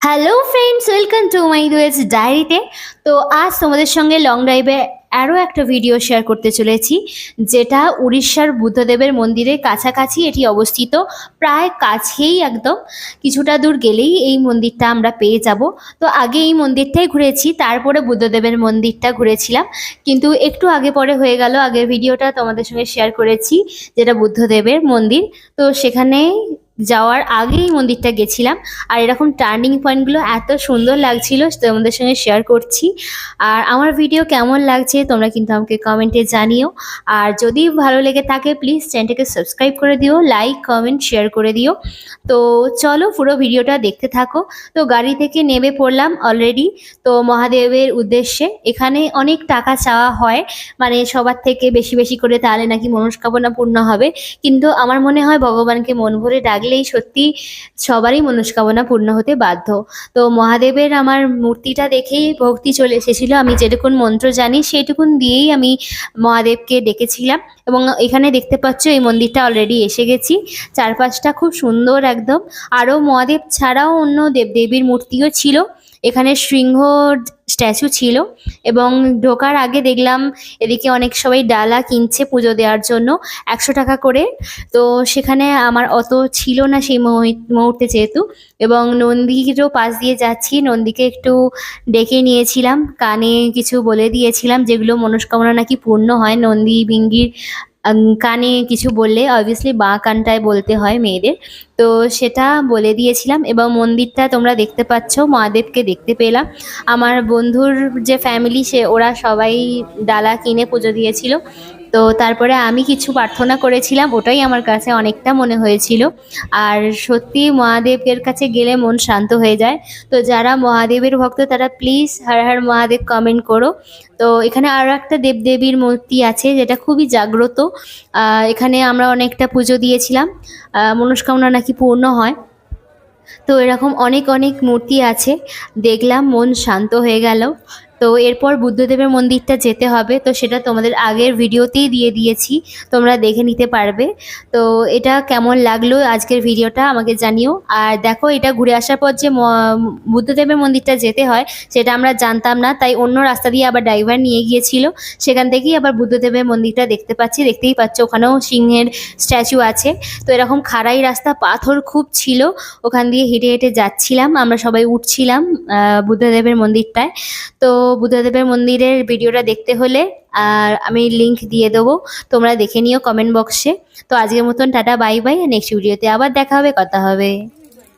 Hello friends, welcome to my duets ডায়েরিতে। তো আজ তোমাদের সঙ্গে লং ড্রাইভে আরও একটা ভিডিও শেয়ার করতে চলেছি, যেটা উড়িষ্যার বুদ্ধদেবের মন্দিরের কাছাকাছি এটি অবস্থিত। প্রায় কাছেই একদম, কিছুটা দূর গেলেই এই মন্দিরটা আমরা পেয়ে যাব। তো আগে এই মন্দিরটাই ঘুরেছি, তারপরে বুদ্ধদেবের মন্দিরটা ঘুরেছিলাম, কিন্তু একটু আগে পরে হয়ে গেল। আগের ভিডিওটা তোমাদের সঙ্গে শেয়ার করেছি, যেটা বুদ্ধদেবের মন্দির। তো সেখানে যাওয়ার আগেই মন্দিরটা গেছিলাম, আর এরকম টার্নিং পয়েন্টগুলো এত সুন্দর লাগছিল, তোমাদের সঙ্গে শেয়ার করছি। আর আমার ভিডিও কেমন লাগছে তোমরা কিন্তু আমাকে কমেন্টে জানিও। আর যদি ভালো লেগে থাকে প্লিজ চ্যানেলটাকে সাবস্ক্রাইব করে দিও, লাইক কমেন্ট শেয়ার করে দিও। তো চলো পুরো ভিডিওটা দেখতে থাকো। তো গাড়ি থেকে নেমে পড়লাম অলরেডি, তো মহাদেবের উদ্দেশ্যে। এখানে অনেক টাকা চাওয়া হয়, মানে সবার থেকে বেশি বেশি করে, তাহলে নাকি মনস্কামনা পূর্ণ হবে। কিন্তু আমার মনে হয় ভগবানকে মন ভরে ডাকলেই সত্যি সবারই মনস্কামনা পূর্ণ হতে বাধ্য। তো মহাদেবের আমার মূর্তিটা দেখেই ভক্তি চলে এসেছিল। আমি যেটুকুন মন্ত্র জানি সেইটুকুন দিয়েই আমি মহাদেবকে ডেকেছিলাম। এবং এখানে দেখতে পাচ্ছ এই মন্দিরটা অলরেডি এসে গেছি। চারপাশটা খুব সুন্দর একদম। আরও মহাদেব ছাড়াও অন্য দেবদেবীর মূর্তিও ছিল। এখানে সিংহ স্ট্যাচু ছিল, এবং ঢোকার আগে দেখলাম এদিকে অনেক সবাই ডালা কিনছে পুজো দেওয়ার জন্য, 100 টাকা করে। তো সেখানে আমার অত ছিল না সেই মুহূর্তে যেহেতু। এবং নন্দীরও পাশ দিয়ে যাচ্ছি, নন্দীকে একটু ডেকে নিয়েছিলাম, কানে কিছু বলে দিয়েছিলাম, যেগুলো মনস্কামনা নাকি পূর্ণ হয়। নন্দী ভিঙ্গির কানে কিছু বললে অবভিয়াসলি বাঁ কানটায় বলতে হয় মেয়েদের, তো সেটা বলে দিয়েছিলাম। এবং মন্দিরটা তোমরা দেখতে পাচ্ছ, মহাদেবকে দেখতে পেলাম। আমার বন্ধুর যে ফ্যামিলি, ওরা সবাই ডালা কিনে পুজো দিয়েছিল। তো তারপরে আমি কিছু প্রার্থনা করেছিলাম, ওটাই আমার কাছে অনেকটা মনে হয়েছিল। আর সত্যি মহাদেবের কাছে গেলে মন শান্ত হয়ে যায়। তো যারা মহাদেবের ভক্ত তারা প্লিজ হর হর মহাদেব কমেন্ট করো। তো এখানে আরও একটা দেবদেবীর মূর্তি আছে, যেটা খুবই জাগ্রত। এখানে আমরা অনেকটা পুজো দিয়েছিলাম, মনস্কামনা নাকি পূর্ণ হয়। তো এরকম অনেক অনেক মূর্তি আছে, দেখলাম মন শান্ত হয়ে গেল। তো এরপর বুদ্ধদেবের মন্দিরটা যেতে হবে, তো সেটা তোমাদের আগের ভিডিওতেই দিয়ে দিয়েছি, তোমরা দেখে নিতে পারবে। তো এটা কেমন লাগলো আজকের ভিডিওটা আমাকে জানিও। আর দেখো, এটা ঘুরে আসার পর যে বুদ্ধদেবের মন্দিরটা যেতে হয় সেটা আমরা জানতাম না, তাই অন্য রাস্তা দিয়ে আবার ড্রাইভার নিয়ে গিয়েছিল। সেখান থেকেই আবার বুদ্ধদেবের মন্দিরটা দেখতে পাচ্ছি, দেখতেই পাচ্ছ ওখানেও সিংহের স্ট্যাচু আছে। তো এরকম খাড়াই রাস্তা, পাথর খুব ছিল, ওখান দিয়ে হেঁটে হেঁটে যাচ্ছিলাম, আমরা সবাই উঠছিলাম বুদ্ধদেবের মন্দিরটায়। তো বুদ্ধদেবের মন্দিরের ভিডিওটা দেখতে হলে আর আমি লিংক দিয়ে দেবো, তোমরা দেখে নিও কমেন্ট বক্সে। তো আজকের মতন টাটা, বাই বাই। নেক্সট ভিডিওতে আবার দেখা হবে, কথা হবে।